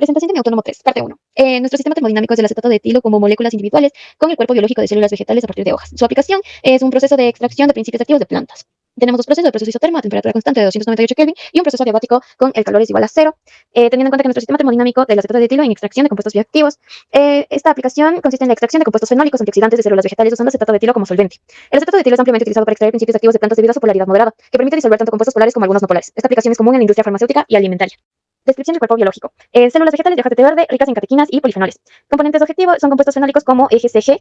Presentación de mi autónomo 3, parte 1. Nuestro sistema termodinámico es el acetato de etilo como moléculas individuales con el cuerpo biológico de células vegetales a partir de hojas. Su aplicación es un proceso de extracción de principios activos de plantas. Tenemos dos procesos, el proceso isótermo a temperatura constante de 298 Kelvin y un proceso adiabático con el calor es igual a cero, teniendo en cuenta que nuestro sistema termodinámico del acetato de etilo en extracción de compuestos bioactivos. Esta aplicación consiste en la extracción de compuestos fenólicos antioxidantes de células vegetales usando acetato de etilo como solvente. El acetato de etilo es ampliamente utilizado para extraer principios activos de plantas debido a su polaridad moderada, que permite disolver tanto compuestos polares como algunos no polares. Esta aplicación es común en la industria farmacéutica y alimentaria. Descripción del cuerpo biológico. Células vegetales de hoja de té verde ricas en catequinas y polifenoles. Componentes objetivos son compuestos fenólicos como EGCG,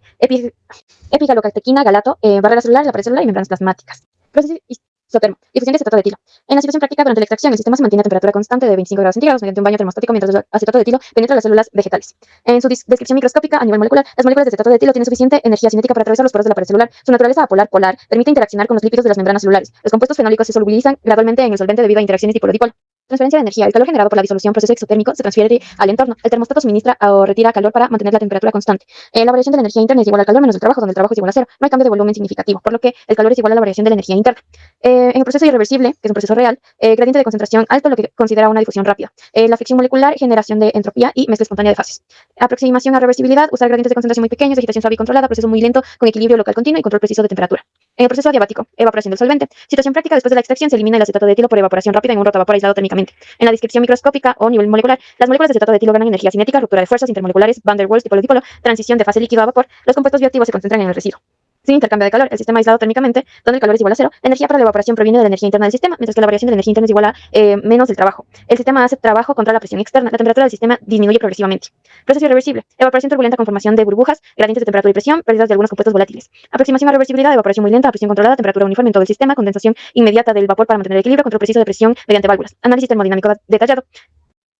epigalocaltequina, galato, barrera celular, la pared celular y membranas plasmáticas. Proceso isótermo. Difusión de acetato de etilo. En la situación práctica, durante la extracción, el sistema se mantiene a temperatura constante de 25 grados centígrados mediante un baño termostático mientras el acetato de etilo penetra las células vegetales. En su descripción microscópica a nivel molecular, las moléculas de acetato de etilo tienen suficiente energía cinética para atravesar los poros de la pared celular. Su naturaleza apolar-polar permite interaccionar con los lípidos de las membranas celulares. Los compuestos fenólicos se solubilizan gradualmente en el solvente debido a interacciones dipolo-dipolo. Transferencia de energía. El calor generado por la disolución, proceso exotérmico, se transfiere al entorno. El termostato suministra o retira calor para mantener la temperatura constante. La variación de la energía interna es igual al calor menos el trabajo, donde el trabajo es igual a cero. No hay cambio de volumen significativo, por lo que el calor es igual a la variación de la energía interna. En el proceso irreversible, que es un proceso real, gradiente de concentración alto, lo que considera una difusión rápida. La fricción molecular, generación de entropía y mezcla espontánea de fases. Aproximación a reversibilidad, usar gradientes de concentración muy pequeños, agitación suave y controlada, proceso muy lento, con equilibrio local continuo y control preciso de temperatura. Proceso adiabático, evaporación del solvente. Situación práctica, después de la extracción se elimina el acetato de etilo por evaporación rápida en un rotavapor aislado térmicamente. En la descripción microscópica o nivel molecular, las moléculas de acetato de etilo ganan energía cinética, ruptura de fuerzas intermoleculares, Van der Waals, dipolo-dipolo, transición de fase líquido a vapor. Los compuestos bioactivos se concentran en el residuo. Sin intercambio de calor, el sistema aislado térmicamente, donde el calor es igual a cero, la energía para la evaporación proviene de la energía interna del sistema, mientras que la variación de la energía interna es igual a menos del trabajo. El sistema hace trabajo contra la presión externa, la temperatura del sistema disminuye progresivamente. Proceso irreversible, evaporación turbulenta con formación de burbujas, gradientes de temperatura y presión, pérdidas de algunos compuestos volátiles. Aproximación a reversibilidad, evaporación muy lenta, presión controlada, temperatura uniforme en todo el sistema, condensación inmediata del vapor para mantener el equilibrio, control preciso de presión mediante válvulas. Análisis termodinámico detallado.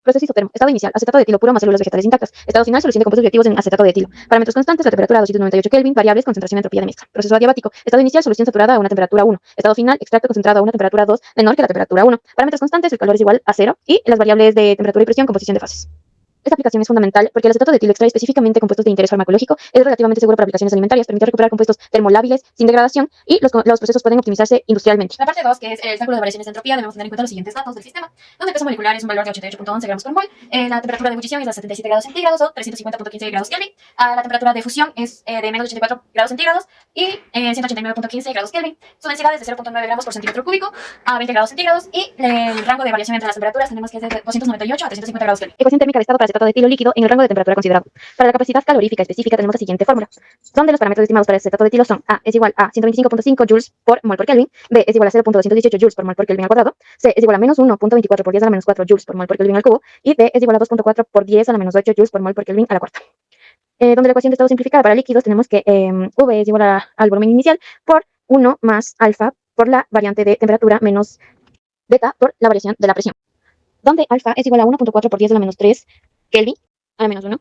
Proceso isótermo. Estado inicial, acetato de etilo puro más células vegetales intactas. Estado final, solución de compuestos bioactivos en acetato de etilo. Parámetros constantes, la temperatura a 298 Kelvin, variables, concentración, entropía de mezcla. Proceso adiabático. Estado inicial, solución saturada a una temperatura 1. Estado final, extracto concentrado a una temperatura 2 menor que la temperatura 1. Parámetros constantes, el calor es igual a 0 y las variables de temperatura y presión, composición de fases. Esta aplicación es fundamental porque el acetato de etilo extrae específicamente compuestos de interés farmacológico, es relativamente seguro para aplicaciones alimentarias, permite recuperar compuestos termolábiles sin degradación y los procesos pueden optimizarse industrialmente. La parte 2, que es el cálculo de variaciones de entropía, debemos tener en cuenta los siguientes datos del sistema, donde el peso molecular es un valor de 88.11 gramos por mol, la temperatura de ebullición es de 77 grados centígrados o 350.15 grados Kelvin, la temperatura de fusión es de menos de 84 grados centígrados y 189.15 grados Kelvin. Su densidad es de 0.9 gramos por centímetro cúbico a 20 grados centígrados y el rango de variación entre las temperaturas tenemos que es de 298 a 350 grados Kelvin. Ecuación térmica de estado para acetato de etilo líquido en el rango de temperatura considerado. Para la capacidad calorífica específica tenemos la siguiente fórmula, donde los parámetros estimados para el acetato de etilo son A es igual a 125.5 joules por mol por Kelvin, B es igual a 0.218 joules por mol por Kelvin al cuadrado, C es igual a menos 1.24 por 10 a la menos 4 joules por mol por Kelvin al cubo y D es igual a 2.4 por 10 a la menos 8 joules por mol por Kelvin a la cuarta. Donde la ecuación de estado simplificada para líquidos tenemos que V es igual al volumen inicial por 1 más alfa por la variante de temperatura menos beta por la variación de la presión, donde alfa es igual a 1.4 por 10 a la menos 3 Kelvin a la menos 1,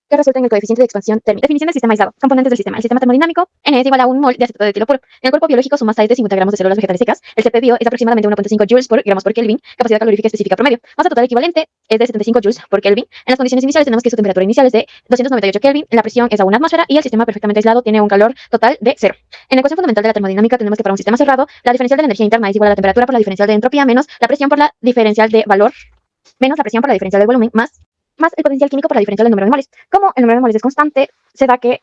que resulta en el coeficiente de expansión térmica. Definición del sistema aislado. Componentes del sistema. El sistema termodinámico, N es igual a un mol de acetato de etilo puro. En el cuerpo biológico su masa es de 50 gramos de células vegetales secas. El CP bio es aproximadamente 1.5 joules por gramos por Kelvin. Capacidad calorífica específica promedio. Masa total equivalente es de 75 joules por Kelvin. En las condiciones iniciales tenemos que su temperatura inicial es de 298 Kelvin. La presión es a 1 atmósfera y el sistema perfectamente aislado tiene un calor total de 0. En la ecuación fundamental de la termodinámica tenemos que para un sistema cerrado, la diferencial de la energía interna es igual a la temperatura por la diferencial de entropía menos la presión por la diferencial de valor menos la presión por la diferencial del volumen más el potencial químico por la diferencial del número de moles. Como el número de moles es constante, se da que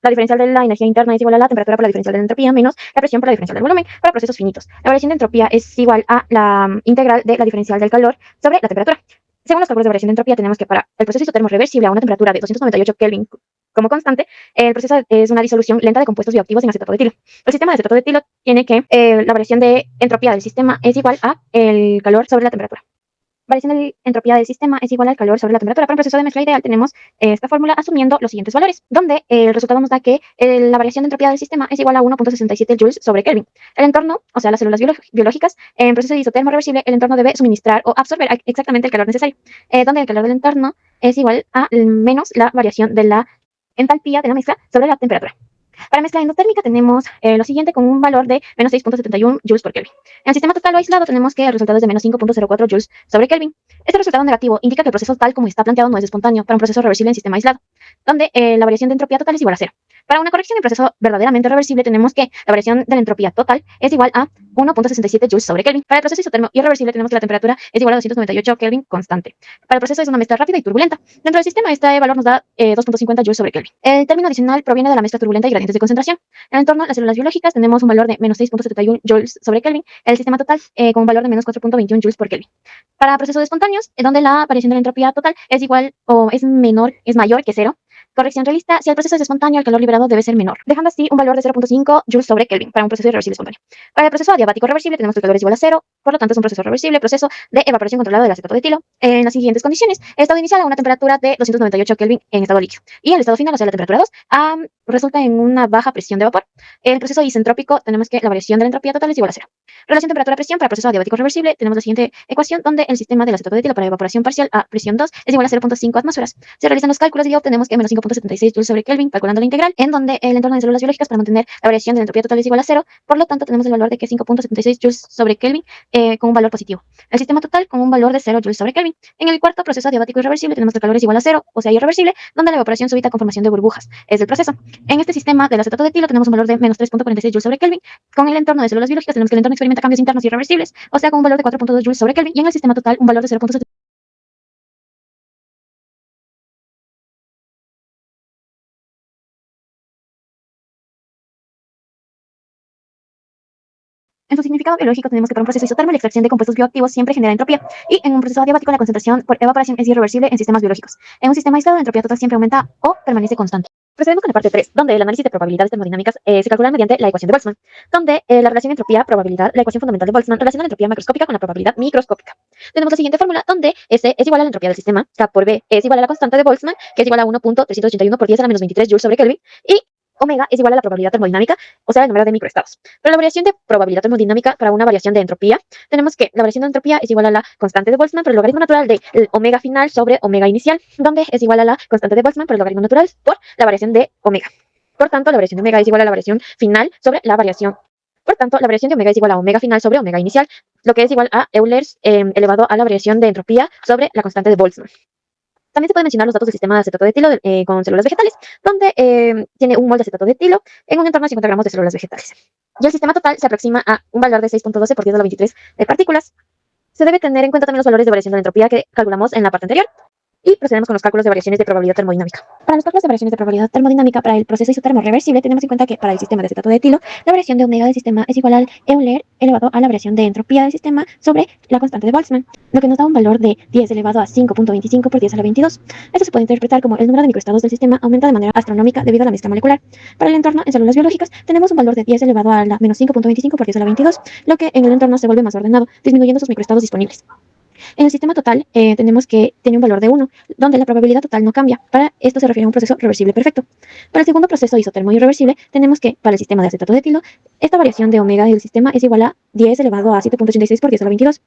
la diferencial de la energía interna es igual a la temperatura por la diferencial de la entropía menos la presión por la diferencial del volumen para procesos finitos. La variación de entropía es igual a la integral de la diferencial del calor sobre la temperatura. Según los cálculos de variación de entropía, tenemos que para el proceso isótermo reversible a una temperatura de 298 Kelvin como constante, el proceso es una disolución lenta de compuestos bioactivos en acetato de etilo. El sistema de acetato de etilo tiene que la variación de entropía del sistema es igual a el calor sobre la temperatura. Variación de entropía del sistema es igual al calor sobre la temperatura. Para un proceso de mezcla ideal tenemos esta fórmula asumiendo los siguientes valores, donde el resultado nos da que la variación de entropía del sistema es igual a 1.67 joules sobre Kelvin. El entorno, o sea, las células biológicas, en proceso de isótermo reversible, el entorno debe suministrar o absorber exactamente el calor necesario, donde el calor del entorno es igual a menos la variación de la entalpía de la mezcla sobre la temperatura. Para mezcla endotérmica tenemos lo siguiente con un valor de menos 6.71 joules por Kelvin. En el sistema total o aislado tenemos que el resultado es de menos 5.04 joules sobre Kelvin. Este resultado negativo indica que el proceso tal como está planteado no es espontáneo para un proceso reversible en sistema aislado, donde la variación de entropía total es igual a 0. Para una corrección en proceso verdaderamente reversible, tenemos que la variación de la entropía total es igual a 1.67 joules sobre Kelvin. Para el proceso isotérmico irreversible, tenemos que la temperatura es igual a 298 Kelvin constante. Para el proceso es una mezcla rápida y turbulenta. Dentro del sistema, este valor nos da 2.50 joules sobre Kelvin. El término adicional proviene de la mezcla turbulenta y gradientes de concentración. En el entorno de las células biológicas, tenemos un valor de menos 6.71 joules sobre Kelvin. El sistema total con un valor de menos 4.21 joules por Kelvin. Para procesos espontáneos, donde la variación de la entropía total es igual o es mayor que cero. Corrección realista: si el proceso es espontáneo, el calor liberado debe ser menor, dejando así un valor de 0.5 joules sobre Kelvin para un proceso irreversible espontáneo. Para el proceso adiabático reversible, tenemos que el calor es igual a cero, por lo tanto es un proceso reversible, proceso de evaporación controlado del acetato de etilo. En las siguientes condiciones: el estado inicial a una temperatura de 298 Kelvin en estado líquido, y el estado final, o sea, la temperatura 2, resulta en una baja presión de vapor. En el proceso isentrópico, tenemos que la variación de la entropía total es igual a cero. Relación temperatura-presión para el proceso adiabático reversible, tenemos la siguiente ecuación, donde el sistema del acetato de etilo para evaporación parcial a presión 2 es igual a 0.5 atmósferas. Se realizan los cálculos y obtenemos que menos 5.76 joules sobre Kelvin, calculando la integral, en donde el entorno de células biológicas, para mantener la variación de la entropía total es igual a cero, por lo tanto tenemos el valor de que 5.76 joules sobre Kelvin con un valor positivo. El sistema total con un valor de 0 joules sobre Kelvin. En el cuarto proceso adiabático irreversible, tenemos que el calor es igual a cero, o sea, irreversible, donde la evaporación súbita con formación de burbujas es el proceso. En este sistema del acetato de etilo tenemos un valor de menos 3.46 joules sobre Kelvin. Con el entorno de células biológicas, tenemos que el entorno experimenta cambios internos irreversibles, o sea, con un valor de 4.2 joules sobre Kelvin, y en el sistema total un valor de 0.7. En su significado biológico, tenemos que para un proceso isotérmico la extracción de compuestos bioactivos siempre genera entropía, y en un proceso adiabático la concentración por evaporación es irreversible en sistemas biológicos. En un sistema aislado, la entropía total siempre aumenta o permanece constante. Procedemos con la parte 3, donde el análisis de probabilidades termodinámicas se calcula mediante la ecuación de Boltzmann, donde la relación entropía-probabilidad, la ecuación fundamental de Boltzmann, relaciona la entropía macroscópica con la probabilidad microscópica. Tenemos la siguiente fórmula, donde S es igual a la entropía del sistema, K por B es igual a la constante de Boltzmann, que es igual a 1.381 por 10 a la menos 23 joules sobre Kelvin, y omega es igual a la probabilidad termodinámica, o sea, el número de microestados. Para la variación de probabilidad termodinámica para una variación de entropía, tenemos que la variación de entropía es igual a la constante de Boltzmann por el logaritmo natural de omega final sobre omega inicial, donde es igual a la constante de Boltzmann por el logaritmo natural por la variación de omega. Por tanto, la variación de omega es igual a la variación final sobre la variación. Por tanto, la variación de omega es igual a omega final sobre omega inicial, lo que es igual a Eulers elevado a la variación de entropía sobre la constante de Boltzmann. También se pueden mencionar los datos del sistema de acetato de etilo con células vegetales, donde tiene un mol de acetato de etilo en un entorno de 50 gramos de células vegetales. Y el sistema total se aproxima a un valor de 6.12 por 10 a la 23 de partículas. Se debe tener en cuenta también los valores de variación de la entropía que calculamos en la parte anterior. Y procedemos con los cálculos de variaciones de probabilidad termodinámica. Para los cálculos de variaciones de probabilidad termodinámica para el proceso isotérmico reversible, tenemos en cuenta que para el sistema de acetato de etilo, la variación de omega del sistema es igual al Euler elevado a la variación de entropía del sistema sobre la constante de Boltzmann, lo que nos da un valor de 10 elevado a 5.25 por 10 a la 22. Esto se puede interpretar como el número de microestados del sistema aumenta de manera astronómica debido a la mezcla molecular. Para el entorno en células biológicas, tenemos un valor de 10 elevado a la menos 5.25 por 10 a la 22, lo que en el entorno se vuelve más ordenado, disminuyendo sus microestados disponibles. En el sistema total tenemos que tiene un valor de 1, donde la probabilidad total no cambia. Para esto se refiere a un proceso reversible perfecto. Para el segundo proceso isotérmico irreversible, tenemos que para el sistema de acetato de etilo, esta variación de omega del sistema es igual a 10 elevado a 7.86 por 10 a la 22.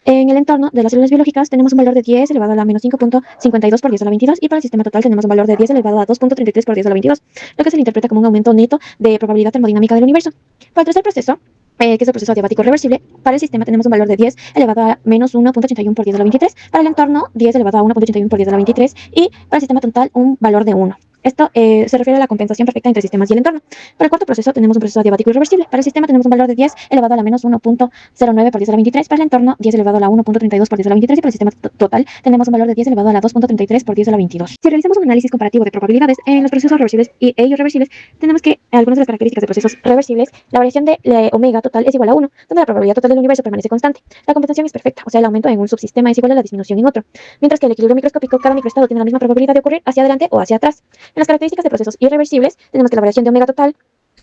En el entorno de las células biológicas tenemos un valor de 10 elevado a la menos 5.52 por 10 a la 22, y para el sistema total tenemos un valor de 10 elevado a 2.33 por 10 a la 22, lo que se le interpreta como un aumento neto de probabilidad termodinámica del universo. Para el tercer proceso, que es el proceso adiabático reversible, para el sistema tenemos un valor de 10 elevado a menos 1.81 por 10 a la 23, para el entorno 10 elevado a 1.81 por 10 a la 23, y para el sistema total un valor de 1. Esto se refiere a la compensación perfecta entre sistemas y el entorno. Para el cuarto proceso tenemos un proceso adiabático irreversible. Para el sistema tenemos un valor de 10 elevado a la menos 1.09 por 10 a la 23. Para el entorno 10 elevado a la 1.32 por 10 a la 23. Y para el sistema total tenemos un valor de 10 elevado a la 2.33 por 10 a la 22. Si realizamos un análisis comparativo de probabilidades en los procesos reversibles e irreversibles, tenemos que algunas de las características de procesos reversibles, la variación de la omega total es igual a 1, donde la probabilidad total del universo permanece constante. La compensación es perfecta, o sea, el aumento en un subsistema es igual a la disminución en otro. Mientras que el equilibrio microscópico, cada microestado tiene la misma probabilidad de ocurrir hacia adelante o hacia atrás. En las características de procesos irreversibles, tenemos que la variación de omega total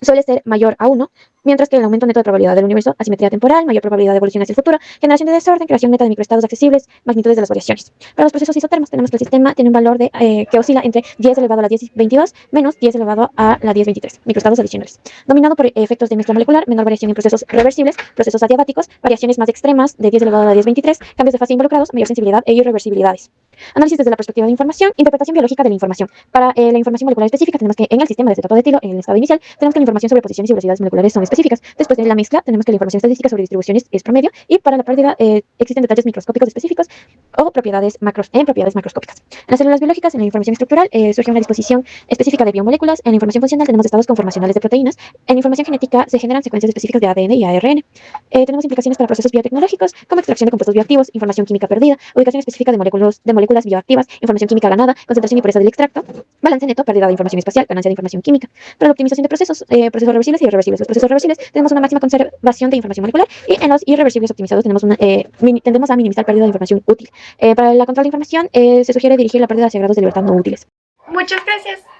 suele ser mayor a 1, mientras que el aumento neto de probabilidad del universo, asimetría temporal, mayor probabilidad de evolución hacia el futuro, generación de desorden, creación neta de microestados accesibles, magnitudes de las variaciones. Para los procesos isotérmicos tenemos que el sistema tiene un valor que oscila entre 10 elevado a la 1022 menos 10 elevado a la 1023, microestados adicionales. Dominado por efectos de mezcla molecular, menor variación en procesos reversibles, procesos adiabáticos, variaciones más extremas de 10 elevado a la 1023, cambios de fase involucrados, mayor sensibilidad e irreversibilidades. Análisis desde la perspectiva de información, interpretación biológica de la información. Para la información molecular específica tenemos que en el sistema de cetato de etilo, en el estado inicial, tenemos que la información sobre posiciones y velocidades moleculares son específicas. Después de la mezcla tenemos que la información estadística sobre distribuciones es promedio y para la pérdida existen detalles microscópicos específicos o propiedades macroscópicas. En las células biológicas, en la información estructural, surge una disposición específica de biomoléculas. En la información funcional tenemos estados conformacionales de proteínas. En la información genética se generan secuencias específicas de ADN y ARN. Tenemos implicaciones para procesos biotecnológicos como extracción de compuestos bioactivos, información química perdida, ubicación específica de moléculas bioactivas, información química ganada, concentración y pureza del extracto, balance neto, pérdida de información espacial, ganancia de información química. Para la optimización de procesos reversibles y irreversibles. Los procesos reversibles tenemos una máxima conservación de información molecular y en los irreversibles optimizados tendemos a minimizar pérdida de información útil. Para el control de información se sugiere dirigir la pérdida hacia grados de libertad no útiles. Muchas gracias.